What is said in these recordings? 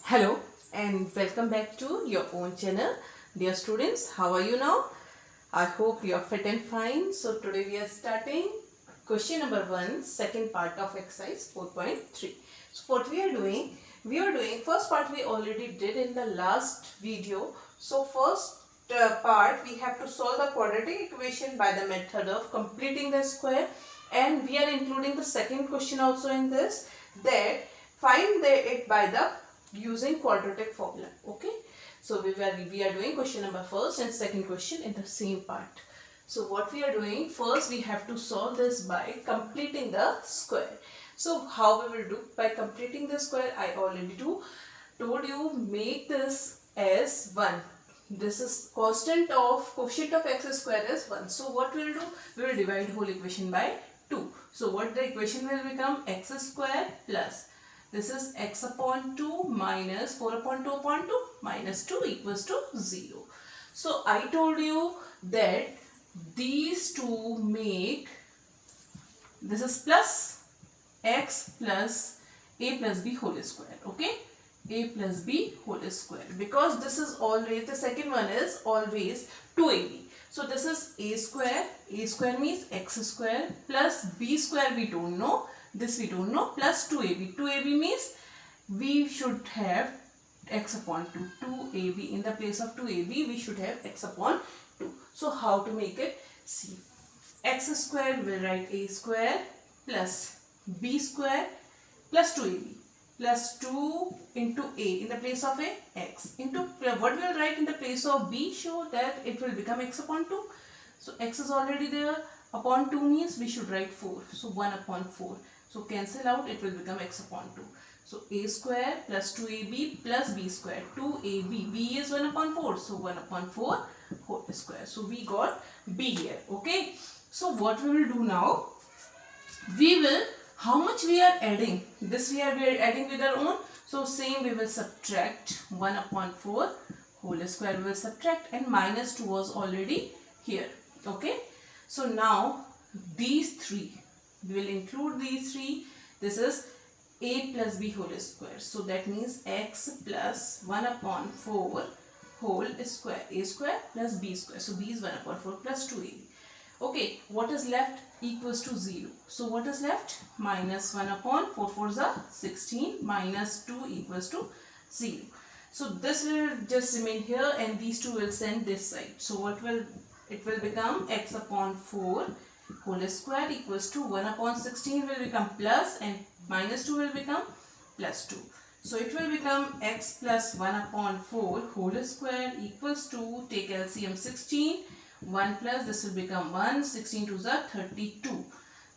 Hello and welcome back to your own channel. Dear students, how are you now? I hope you are fit and fine. So today we are starting question number 1, second part of exercise 4.3. So what we are doing first part we already did in the last video. So first part we have to solve the quadratic equation by the method of completing the square, and we are including the second question also in this, that find it by the using quadratic formula. Okay, so we are doing question number first and second question in the same part. So what we are doing, first we have to solve this by completing the square. So how we will do by completing the square? I already told you, make this as 1. This is quotient of x square is 1. So what we will do, we will divide whole equation by 2. So what the equation will become, x square plus, this is x upon 2 minus 4 upon 2 upon 2 minus 2 equals to 0. So I told you that these two make, this is plus x plus a plus b whole square. Okay, a plus b whole square, because this is always, the second one is always 2ab. So this is a square means x square plus b square we don't know, this we don't know, plus 2ab. 2ab means we should have x upon 2. 2ab, in the place of 2ab we should have x upon 2. So how to make it? See, x square will write a square plus b square plus 2ab plus 2 into a, in the place of a x, into what we will write in the place of b, show that it will become x upon 2. So x is already there, upon 2 means we should write 4. So 1 upon 4. So cancel out, it will become x upon 2. So a square plus 2ab plus b square. 2ab, b is 1 upon 4. So 1 upon 4 whole square. So we got b here. Okay. So what we will do now, we will, how much we are adding? This we are adding with our own. So same we will subtract 1 upon 4 whole square, we will subtract, and minus 2 was already here. Okay. So now these three, we will include these three. This is a plus b whole square. So that means x plus 1 upon 4 whole square. A square plus b square. So b is 1 upon 4 plus 2ab. Okay, what is left? Equals to 0. So what is left? Minus 1 upon 4 4s are 16 minus 2 equals to 0. So this will just remain here and these two will send this side. So what will it will become? X upon 4 whole square equals to 1 upon 16 will become plus, and minus 2 will become plus 2. So it will become x plus 1 upon 4 whole square equals to, take LCM 16, 1 plus, this will become 1, 16 to the 32.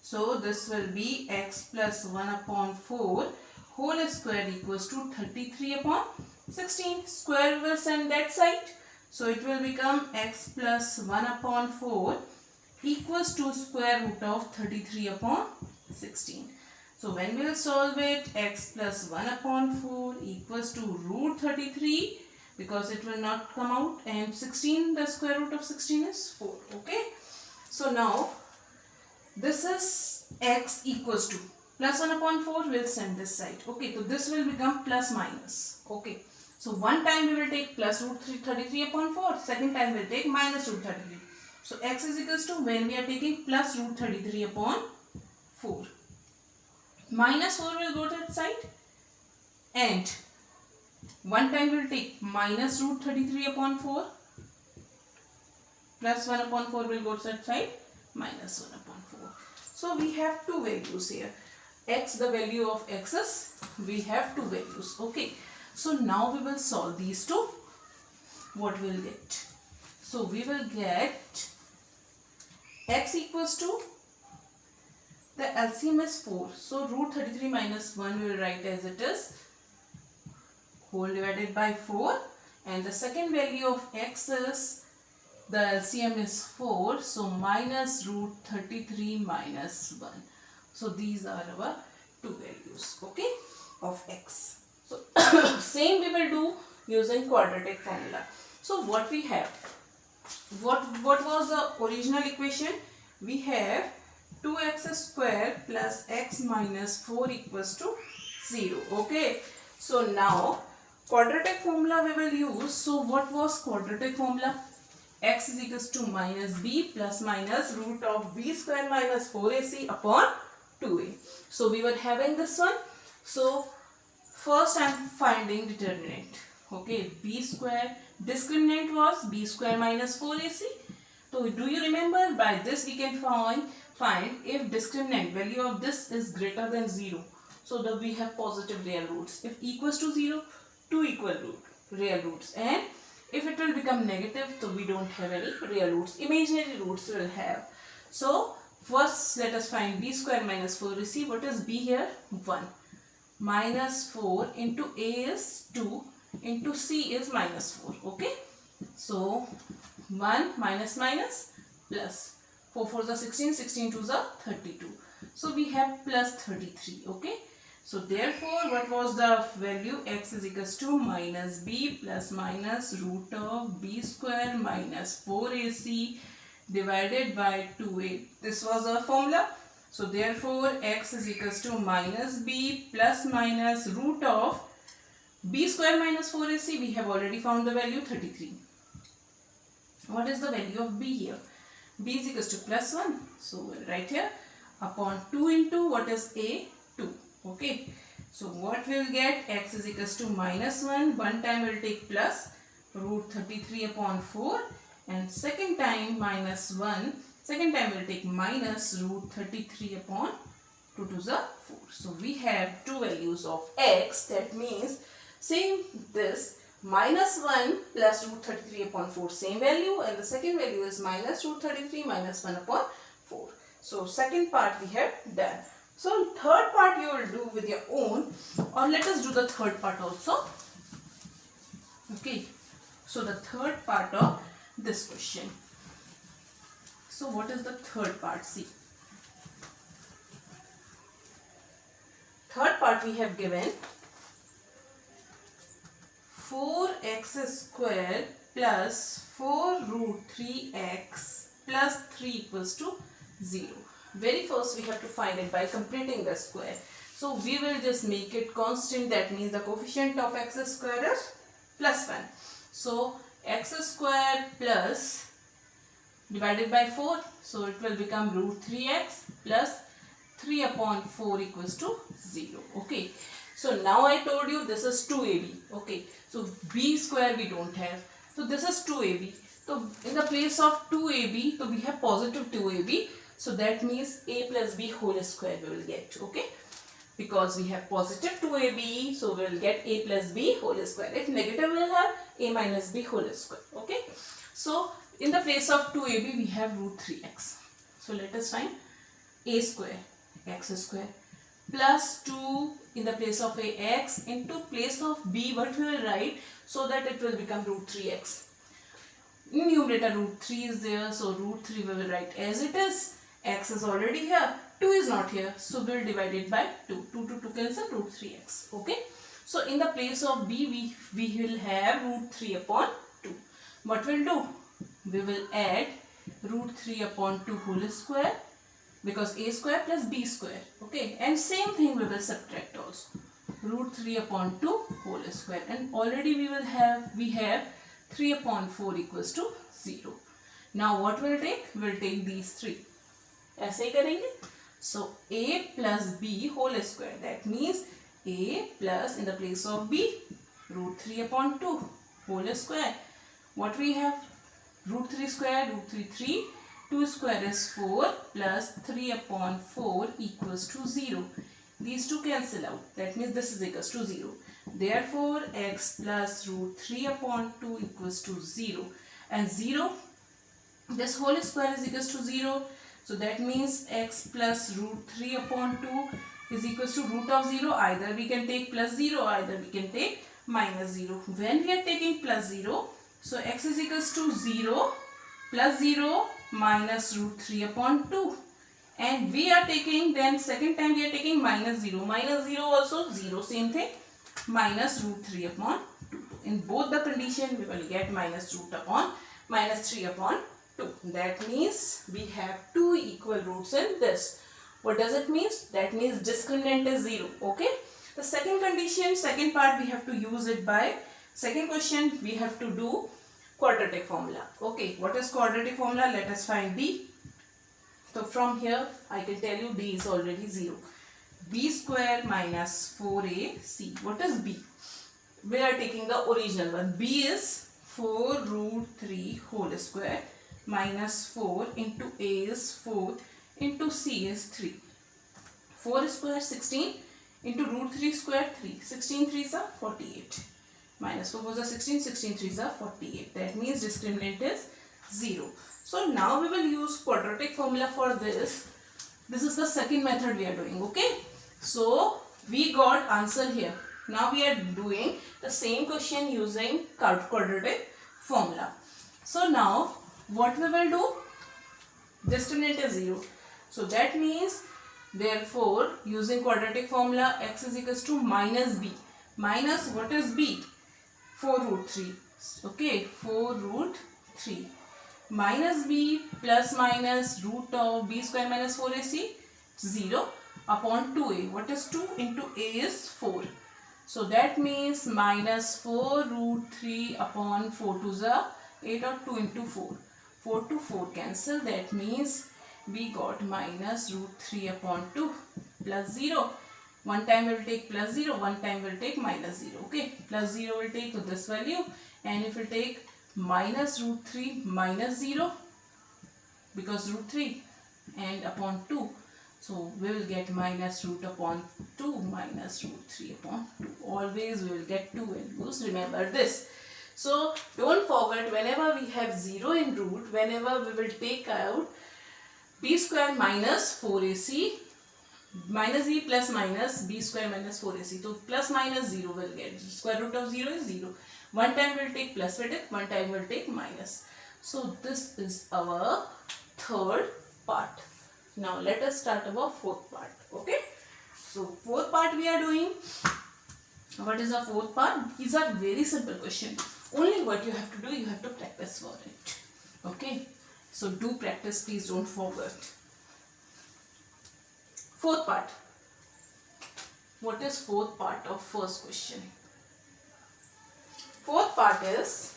So this will be x plus 1 upon 4 whole square equals to 33 upon 16. Square will send that side. So it will become x plus 1 upon 4 equals to square root of 33 upon 16. So when we will solve it, x plus 1 upon 4 equals to root 33, because it will not come out, and 16, the square root of 16 is 4. Okay. So now this is x equals to plus 1 upon 4 will send this side. Okay. So this will become plus minus. Okay. So one time we will take plus root 33 upon 4. Second time we will take minus root 33. So x is equals to, when we are taking plus root 33 upon 4. Minus 4 will go to that side, and one time we will take minus root 33 upon 4. Plus 1 upon 4 will go to that side, minus 1 upon 4. So we have two values here. X, the value of x is, we have two values. Okay. So now we will solve these two. What we will get? So we will get x equals to, the LCM is 4. So root 33 minus 1 we will write as it is, whole divided by 4. And the second value of x is, the LCM is 4. So minus root 33 minus 1. So these are our two values. Okay, of x. So same we will do using quadratic formula. So what we have, what was the original equation? We have 2x square plus x minus 4 equals to 0. Okay. So now Quadratic formula we will use. So what was quadratic formula? X is equals to minus b plus minus root of b square minus 4ac upon 2a. So we were having this one. So first I am finding determinant. Okay, b square, discriminant was b square minus 4ac. So do you remember, by this we can find if discriminant value of this is greater than 0. So that we have positive real roots. If equals to 0, two equal real roots. And if it will become negative, so we don't have any real roots. Imaginary roots we will have. So first let us find b square minus 4ac. What is b here? 1. Minus 4 into a is 2 into c is minus 4. Okay. So 1 minus minus plus. 4 4s are 16, 16 2s are 32. So we have plus 33. Okay. So therefore, what was the value? X is equals to minus b plus minus root of b square minus 4ac divided by 2a. This was our formula. So therefore, x is equals to minus b plus minus root of b square minus 4ac. We have already found the value 33. What is the value of b here? B is equals to plus 1. So we'll write here upon 2 into what is a? 2. Okay, so what we will get? X is equals to minus 1. One time we will take plus root 33 upon 4, and second time minus 1. Second time we will take minus root 33 upon 2 to the 4. So we have two values of x. That means same this minus 1 plus root 33 upon 4, same value, and the second value is minus root 33 minus 1 upon 4. So second part we have done. So third part you will do with your own, or let us do the third part also. Okay, so the third part of this question. So what is the third part? See, third part we have given 4x square plus 4 root 3x plus 3 equals to 0. Very first we have to find it by completing the square. So we will just make it constant. That means the coefficient of x square is plus 1. So x square plus divided by 4. So it will become root 3x plus 3 upon 4 equals to 0. Okay. So now I told you this is 2ab. Okay. So b square we don't have. So this is 2ab. So in the place of 2ab, so we have positive 2ab. So that means a plus b whole square we will get. Okay. Because we have positive 2ab, so we will get a plus b whole square. If negative, we will have a minus b whole square. Okay. So in the place of 2ab, we have root 3x. So let us find a square, x square, plus 2 in the place of a x, into place of b, what we will write, so that it will become root 3x. In numerator root 3 is there, so root 3 we will write as it is. X is already here, 2 is not here, so we will divide it by 2. 2 to 2 cancel, root 3x. Okay. So in the place of b, we will have root 3 upon 2. What we will do? We will add root 3 upon 2 whole square, because a square plus b square. Okay. And same thing we will subtract also. Root 3 upon 2 whole square. And already we have 3 upon 4 equals to 0. Now what we will take? We will take these 3. ऐसे ही करेंगे. So a plus b whole square. That means a plus in the place of b root 3 upon 2 whole square. What we have? Root 3 square, root 3 3. 2 square is 4 plus 3 upon 4 equals to 0. These two cancel out. That means this is equals to 0. Therefore x plus root 3 upon 2 equals to 0. And 0, this whole square is equals to 0. So that means x plus root 3 upon 2 is equals to root of 0. Either we can take plus 0, either we can take minus 0. When we are taking plus 0, so x is equals to 0 plus 0 minus root 3 upon 2. And we are taking, then second time we are taking minus 0. Minus 0 also 0, same thing. Minus root 3 upon 2. In both the condition we will get minus 3 upon 2. That means we have two equal roots in this. What does it mean? That means discriminant is 0. Okay. The second condition, second part, we have to use it by second question. We have to do quadratic formula. Okay, what is quadratic formula? Let us find D. So from here I can tell you D is already 0. B square minus 4AC. What is B? We are taking the original one. B is 4 root 3 whole square minus 4 into A is 4 into C is 3. 4 square 16 into root 3 square 3. 16 3s are 48. Minus 4 4s are 16. 16 3s are 48. That means discriminant is 0. So now we will use quadratic formula for this. This is the second method we are doing. Okay. So we got answer here. Now we are doing the same question using quadratic formula. So now what we will do? Discriminant is 0. So that means therefore using quadratic formula x is equals to minus b. Minus what is b? 4 root 3. Okay, 4 root 3. Minus b plus minus root of b square minus 4ac 0 upon 2a. What is 2 into a is 4. So that means minus 4 root 3 upon 4 to the 8 or 2 into 4. 4 to 4 cancel. That means we got minus root 3 upon 2 plus 0. One time will take plus 0, one time will take minus 0. Okay, plus 0 will take to this value, and if we take minus root 3 minus 0 because root 3 and upon 2, so we will get minus root upon 2 minus root 3 upon 2. Always we will get 2 values. Remember this. So don't forget, whenever we have 0 in root, whenever we will take out b square minus 4ac, minus b plus minus b square minus 4ac. So plus minus 0 will get. Square root of 0 is 0. One time will take plus with it, one time will take minus. So this is our third part. Now let us start our fourth part. Okay. So fourth part we are doing. What is the fourth part? These are very simple questions. Only what you have to do, you have to practice for it. Okay. So do practice, please don't forget. Fourth part. What is fourth part of first question? Fourth part is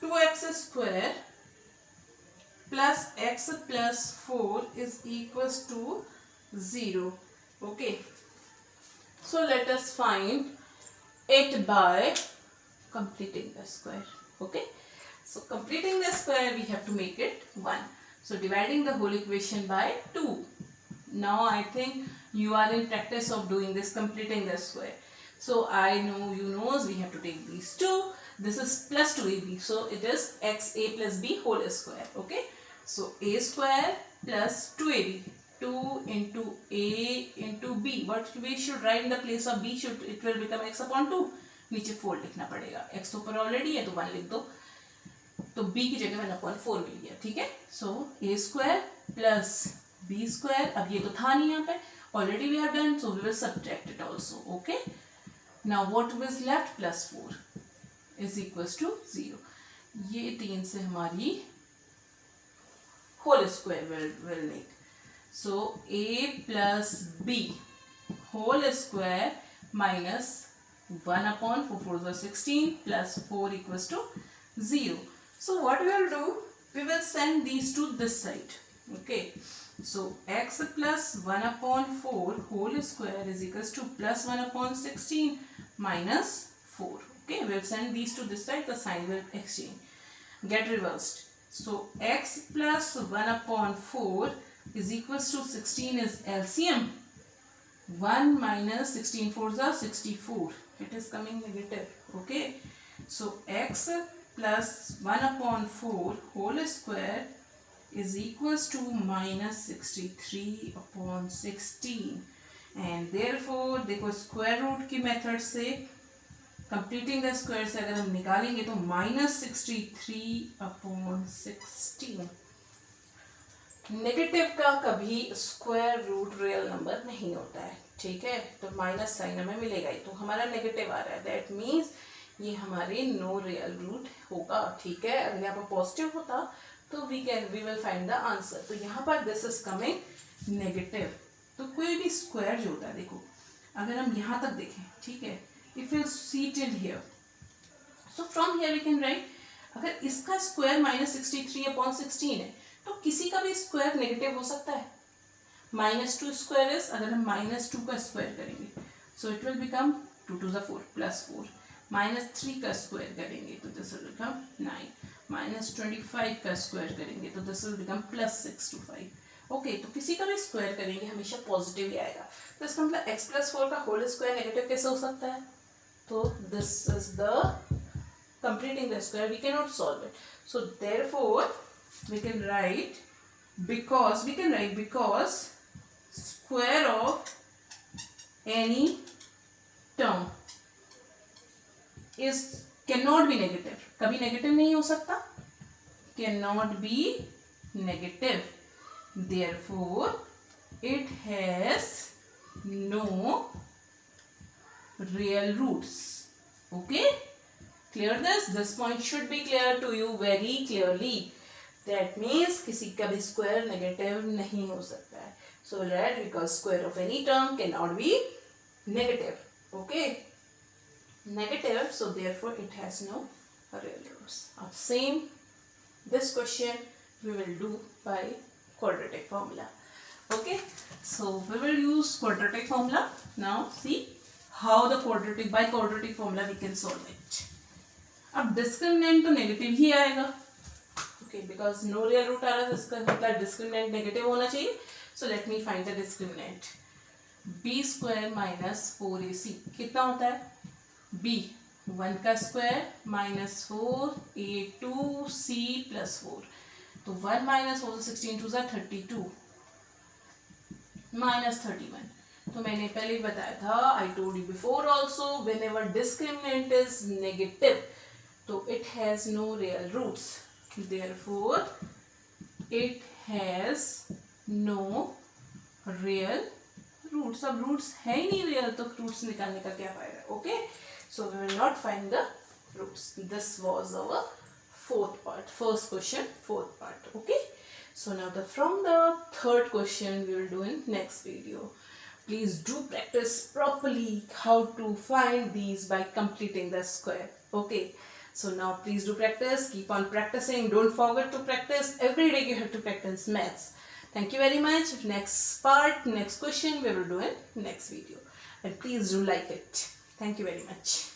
2x square plus x plus 4 is equals to 0. Okay. So let us find it by completing the square. Okay. So completing the square, we have to make it 1. So dividing the whole equation by 2. Now I think you are in practice of doing this, completing the square. So I know you knows we have to take these 2. This is plus 2ab. So it is xa plus b whole square. Okay. So a square plus 2ab. 2 into a into b. What we should write in the place of b? It will become x upon 2. नीचे 4 लिखना पड़ेगा. x तो ऊपर already है तो 1 लिख दो. तो b की जगह 1 upon 4 मिल गया. ठीक है. So a square plus b square. अब ये तो था नहीं यहाँ पे. Already we have done, so we will subtract it also. Okay. Now what was left? Plus 4 is equals to 0. ये 3 से हमारी whole square will make. So a plus b whole square minus 1 upon 4 4 is 16 plus 4 equals to 0. So what we will do? We will send these to this side. Okay. So x plus 1 upon 4 whole square is equals to plus 1 upon 16 minus 4. Okay. We will send these to this side. The sign will exchange. Get reversed. So x plus 1 upon 4 is equals to 16 is LCM. 1 minus 16 4s are 64. It is coming negative. Okay. So x plus 1 upon 4 whole square is equals to minus 63 upon 16. And therefore देखो square root की method से completing the square से अगर हम निकालेंगे तो minus 63 upon 16. Negative का कभी स्क्वायर रूट रियल नंबर नहीं होता है. ठीक है. तो माइनस साइन हमें मिलेगा ही. तो हमारा नेगेटिव आ रहा है. दैट मीन्स ये हमारी नो रियल रूट होगा. ठीक है. अगर यहाँ पर पॉजिटिव होता तो we will find the answer. तो यहाँ पर दिस इज कमिंग नेगेटिव. तो कोई भी स्क्वायर जो होता है देखो अगर हम यहाँ तक देखें, ठीक है, if you see till here, so from here we can write, अगर इसका स्क्वायर -63/16 है तो किसी का भी स्क्वायर नेगेटिव हो सकता है. -2 स्क्वायर इज, अगर हम -2 का स्क्वायर करेंगे so it will become 2 to the 4 +4. -3 का स्क्वायर करेंगे तो दिस विल बिकम 9. -25 का स्क्वायर करेंगे तो this will become +6 to 5. Okay, तो किसी का भी स्क्वायर करेंगे हमेशा पॉजिटिव ही आएगा. तो इसका मतलब x+4 का होल स्क्वायर नेगेटिव कैसे हो सकता है? तो this is the completing the square, we cannot solve it. So therefore we can write because square of any term is cannot be negative. कभी नेगेटिव नहीं हो सकता, cannot be negative, therefore it has no real roots. Okay, clear this point should be clear to you very clearly. That means किसी का भी square negative नहीं हो सकता है. So we'll write because square of any term cannot be negative. Okay, negative, so therefore it has no real roots. Same this question we will do by quadratic formula. Okay, so we will use quadratic formula. Now see how the quadratic formula we can solve it. अब discriminant तो negative ही आएगा. Okay, because no real root आ रहा है, इसका मतलब discriminant negative होना चाहिए. So let me find the discriminant. b² - 4ac कितना होता है? b 1 का स्क्वायर -4 a2c +4. तो 1 - 4 से 16 2 = 32 -31. तो मैंने पहले ही बताया था, I told you before also, when ever discriminant is negative तो it has no real roots, therefore it has no real roots. अब roots है ही नहीं real तो roots निकालने का क्या फायदा? Okay, so we will not find the roots. This was our first question, fourth part. Okay, so now from the third question we will do in next video. Please do practice properly how to find these by completing the square. Okay, so now please do practice, keep on practicing, don't forget to practice every day. You have to practice maths. Thank you very much. Next question we will do in next video, and please do like it. Thank you very much.